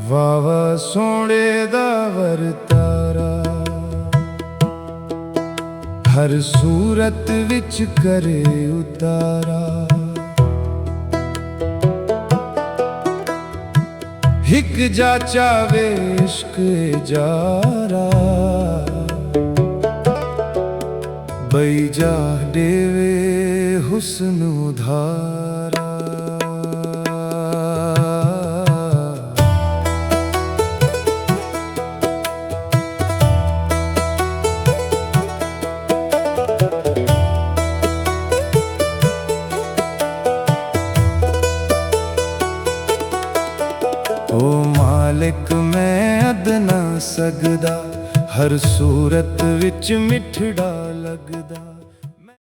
ਵਾਵਾ ਸੋਹਣੇ ਦਾ ਵਰਤਾਰਾ ਹਰ ਸੂਰਤ ਵਿੱਚ ਕਰੇ ਉਤਾਰਾ। ਇੱਕ ਜਾਚਾ ਵੇ ਇਸ਼ਕ ਜਾਰਾ ਬਈ ਜਾ ਦੇਵੇ ਹੁਸਨ ਉਧਾਰਾ। ओ मालिक मैं अद ना सकदा हर सूरत विच मिठड़ा लगदा।